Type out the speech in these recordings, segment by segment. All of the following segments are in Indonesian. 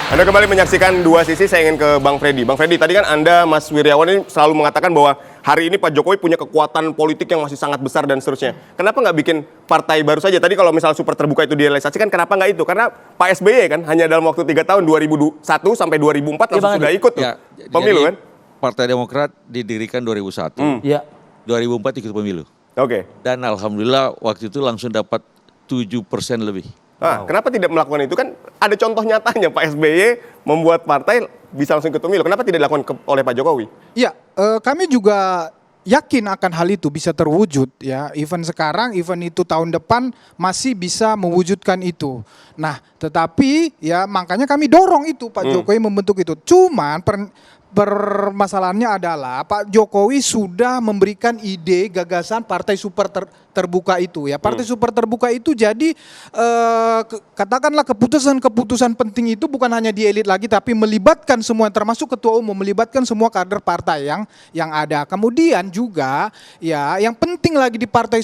Anda kembali menyaksikan dua sisi, saya ingin ke Bang Freddy. Bang Freddy, tadi kan Anda, Mas Wiryawan ini selalu mengatakan bahwa hari ini Pak Jokowi punya kekuatan politik yang masih sangat besar dan seterusnya. Kenapa nggak bikin partai baru saja? Tadi kalau misal super terbuka itu direalisasikan, kenapa nggak itu? Karena Pak SBY kan hanya dalam waktu 3 tahun, 2001 sampai 2004 langsung sudah ikut tuh pemilu kan? Partai Demokrat didirikan 2001, 2004 ikut pemilu. Oke. Dan alhamdulillah waktu itu langsung dapat 7% lebih. Kenapa tidak melakukan itu? Kan ada contoh nyatanya Pak SBY membuat partai bisa langsung ikut pemilu. Kenapa tidak dilakukan oleh Pak Jokowi? Ya, kami juga yakin akan hal itu bisa terwujud ya. Event sekarang, event itu tahun depan masih bisa mewujudkan itu. Nah, tetapi ya makanya kami dorong itu Pak Jokowi membentuk itu. Cuman permasalahannya adalah Pak Jokowi sudah memberikan ide gagasan partai super terbuka itu ya. Partai super terbuka itu jadi katakanlah keputusan-keputusan penting itu bukan hanya di elit lagi tapi melibatkan semua termasuk ketua umum, melibatkan semua kader partai yang ada. Kemudian juga ya yang penting lagi di partai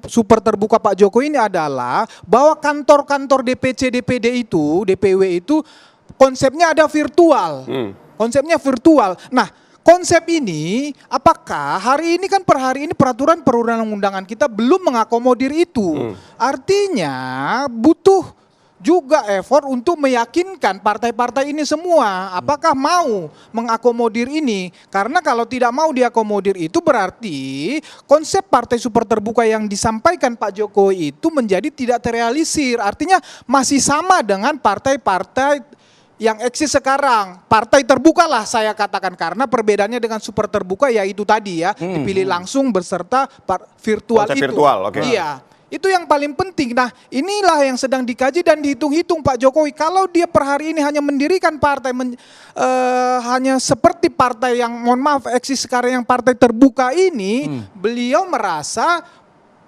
super terbuka Pak Jokowi ini adalah bahwa kantor-kantor DPC, DPD itu, DPW itu konsepnya ada virtual. Konsepnya virtual. Nah, konsep ini apakah hari ini kan per hari ini peraturan perundang-undangan kita belum mengakomodir itu. Artinya butuh juga effort untuk meyakinkan partai-partai ini semua apakah mau mengakomodir ini. Karena kalau tidak mau diakomodir itu berarti konsep partai super terbuka yang disampaikan Pak Jokowi itu menjadi tidak terrealisir. Artinya masih sama dengan partai-partai yang eksis sekarang, partai terbuka lah saya katakan, karena perbedaannya dengan super terbuka ya itu tadi ya, dipilih langsung berserta virtual konsep itu. Virtual, okay. Iya, itu yang paling penting. Nah, inilah yang sedang dikaji dan dihitung-hitung Pak Jokowi. Kalau dia per hari ini hanya mendirikan partai, hanya seperti partai yang mohon maaf eksis sekarang yang partai terbuka ini, beliau merasa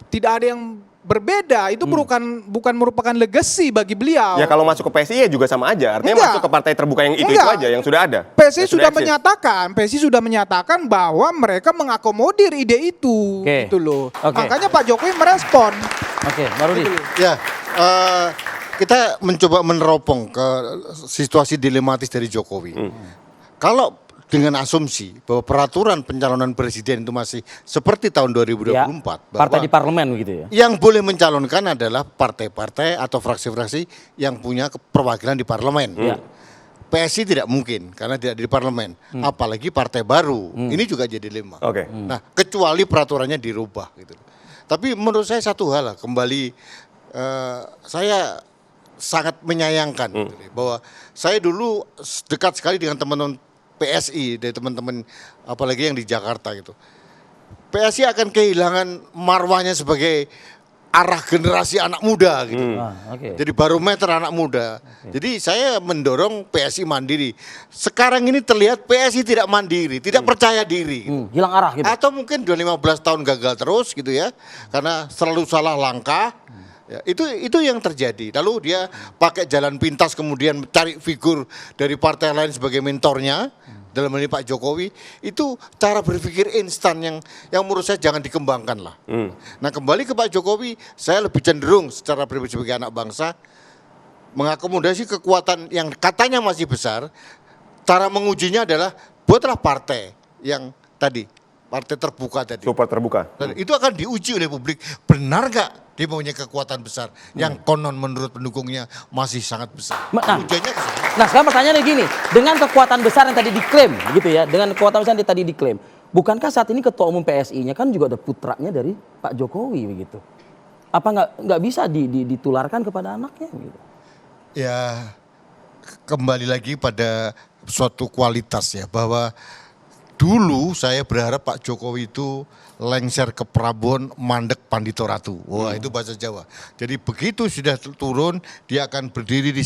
tidak ada yang berbeda, itu bukan merupakan legacy bagi beliau. Ya kalau masuk ke PSI ya juga sama aja, artinya masuk ke partai terbuka yang itu aja yang sudah ada. PSI sudah menyatakan bahwa mereka mengakomodir ide itu, gitu loh. Makanya Pak Jokowi merespon. Baru di. Ya, kita mencoba meneropong ke situasi dilematis dari Jokowi. Kalau dengan asumsi bahwa peraturan pencalonan presiden itu masih seperti tahun 2024. Ya, partai di parlemen gitu ya. Yang boleh mencalonkan adalah partai-partai atau fraksi-fraksi yang punya perwakilan di parlemen. PSI tidak mungkin karena tidak di parlemen. Apalagi partai baru. Ini juga jadi dilema. Nah, kecuali peraturannya dirubah gitu. Tapi menurut saya satu hal lah, kembali saya sangat menyayangkan gitu, bahwa saya dulu dekat sekali dengan teman-teman PSI dari teman-teman apalagi yang di Jakarta gitu. PSI akan kehilangan marwahnya sebagai arah generasi anak muda gitu. Jadi barometer anak muda. Jadi saya mendorong PSI mandiri. Sekarang ini terlihat PSI tidak mandiri, tidak percaya diri. Gitu. Hilang arah gitu. Atau mungkin 15 tahun gagal terus gitu ya. Karena selalu salah langkah. Ya, itu yang terjadi. Lalu dia pakai jalan pintas kemudian cari figur dari partai lain sebagai mentornya dalam ini Pak Jokowi. Itu cara berpikir instan yang menurut saya jangan dikembangkan lah. Nah kembali ke Pak Jokowi, saya lebih cenderung secara pribadi sebagai anak bangsa mengakomodasi kekuatan yang katanya masih besar. Cara mengujinya adalah buatlah partai yang tadi partai terbuka tadi. Super terbuka. Itu akan diuji oleh publik. Benar gak dia punya kekuatan besar yang konon menurut pendukungnya masih sangat besar. Nah sekarang pertanyaannya gini, dengan kekuatan besar yang tadi diklaim gitu ya, dengan kekuatan besar yang tadi diklaim, bukankah saat ini ketua umum PSI-nya kan juga ada putranya dari Pak Jokowi begitu? Apa nggak bisa ditularkan kepada anaknya begitu? Ya kembali lagi pada suatu kualitas ya, bahwa dulu saya berharap Pak Jokowi itu lengser ke Prabon, mandek Pandito Ratu. Wah itu bahasa Jawa. Jadi begitu sudah turun, dia akan berdiri di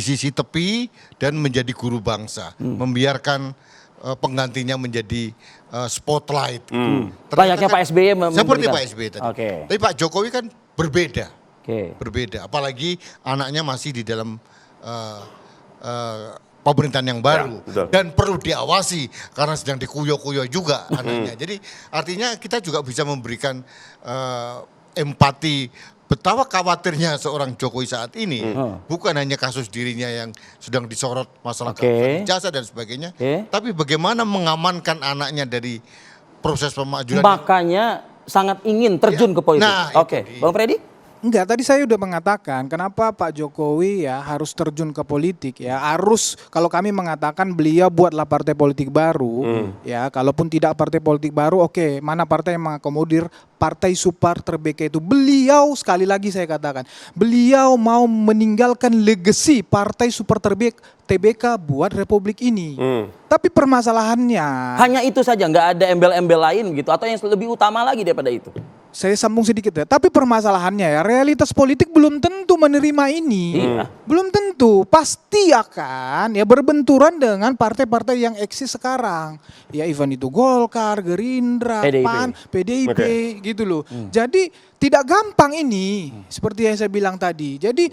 sisi tepi dan menjadi guru bangsa. Membiarkan penggantinya menjadi spotlight. Layaknya Pak SBY seperti Pak SBY tadi. Tapi Pak Jokowi kan berbeda. Berbeda. Apalagi anaknya masih di dalam pemerintahan yang baru dan perlu diawasi karena sedang dikuyo-kuyo juga anaknya. Jadi artinya kita juga bisa memberikan empati betapa khawatirnya seorang Jokowi saat ini bukan hanya kasus dirinya yang sedang disorot masalah kehabisan ijazah dan sebagainya, tapi bagaimana mengamankan anaknya dari proses pemajulan. Makanya sangat ingin terjun ke politik. Nah, Oke, Bang Freddy? Enggak, tadi saya udah mengatakan kenapa Pak Jokowi ya harus terjun ke politik ya. Harus, kalau kami mengatakan beliau buatlah partai politik baru ya. Kalaupun tidak partai politik baru, oke, mana partai yang mengakomodir partai super terbeka itu. Beliau, sekali lagi saya katakan, beliau mau meninggalkan legacy partai super TBK buat republik ini. Tapi permasalahannya, Hanya itu saja, nggak ada embel-embel lain gitu atau yang lebih utama lagi daripada itu. saya sambung sedikit ya. Tapi permasalahannya ya, realitas politik belum tentu menerima ini. Iya. Belum tentu. Pasti akan ya berbenturan dengan partai-partai yang eksis sekarang. Ya even itu Golkar, Gerindra, PDIP. PAN, PDIP gitu loh. Jadi tidak gampang ini. Seperti yang saya bilang tadi. Jadi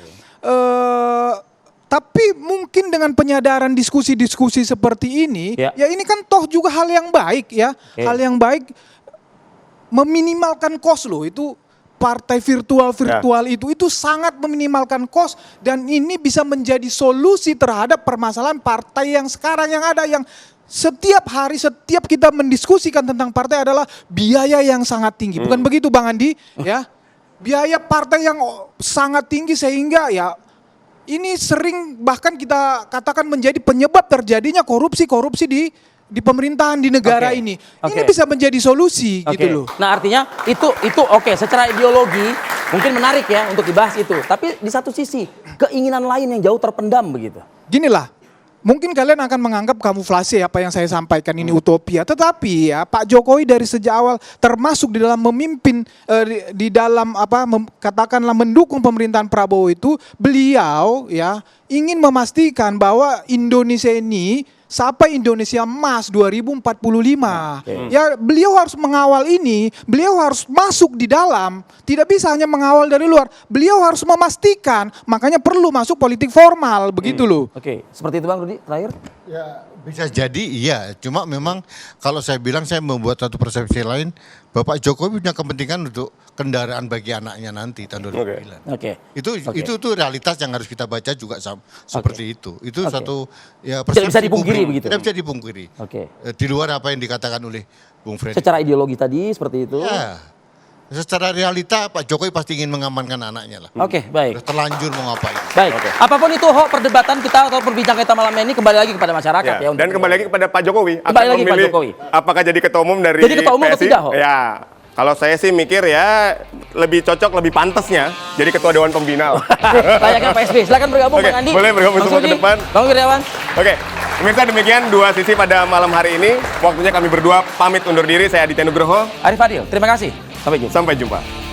tapi mungkin dengan penyadaran diskusi-diskusi seperti ini, ya ini kan toh juga hal yang baik ya. Hal yang baik meminimalkan cost loh, itu partai virtual itu sangat meminimalkan cost dan ini bisa menjadi solusi terhadap permasalahan partai yang sekarang yang ada, yang setiap hari setiap kita mendiskusikan tentang partai adalah biaya yang sangat tinggi. Bukan begitu Bang Andi ya? Biaya partai yang sangat tinggi sehingga ya ini sering bahkan kita katakan menjadi penyebab terjadinya korupsi di pemerintahan di negara ini. Ini bisa menjadi solusi gitu loh. Nah artinya itu oke, secara ideologi mungkin menarik ya untuk dibahas itu. Tapi di satu sisi keinginan lain yang jauh terpendam begitu. Ginilah, mungkin kalian akan menganggap kamuflase apa yang saya sampaikan ini utopia. Tetapi ya Pak Jokowi dari sejak awal termasuk di dalam memimpin di dalam katakanlah mendukung pemerintahan Prabowo itu, beliau ya ingin memastikan bahwa Indonesia ini sampai Indonesia Emas 2045. Ya beliau harus mengawal ini, beliau harus masuk di dalam, tidak bisa hanya mengawal dari luar. Beliau harus memastikan, makanya perlu masuk politik formal, begitu loh. Oke, seperti itu Bang Rudi, terakhir. Ya bisa jadi iya, cuma memang kalau saya bilang saya membuat satu persepsi lain, Bapak Jokowi punya kepentingan untuk kendaraan bagi anaknya nanti tahun 2009. Itu tuh realitas yang harus kita baca juga seperti itu. Itu satu ya tidak bisa dipungkiri begitu. Tidak bisa dipungkiri. Di luar apa yang dikatakan oleh Bung Freddy. Secara ideologi tadi seperti itu. Ya. Secara realita Pak Jokowi pasti ingin mengamankan anaknya lah. Oke, baik. Udah terlanjur mau ngapain. Baik. Apapun itu perdebatan kita atau perbincangan kita malam ini kembali lagi kepada masyarakat ya. Dan kembali lagi kepada Pak Jokowi. Kembali lagi Pak Jokowi. Apakah jadi ketua umum dari jadi ketua umum atau PSI? tidak, Ho? Ya. Kalau saya sih mikir ya lebih cocok, lebih pantasnya jadi ketua Dewan Pembina. Layaknya Pak SB. Silakan bergabung Bang Andi. Boleh bergabung semua ke depan. Bang Wiryawan. Oke, pemirsa demikian dua sisi pada malam hari ini. Waktunya kami berdua pamit undur diri. Saya Aditya Nugroho. Arif Fadil, terima kasih. Sampai jumpa. Sampai jumpa.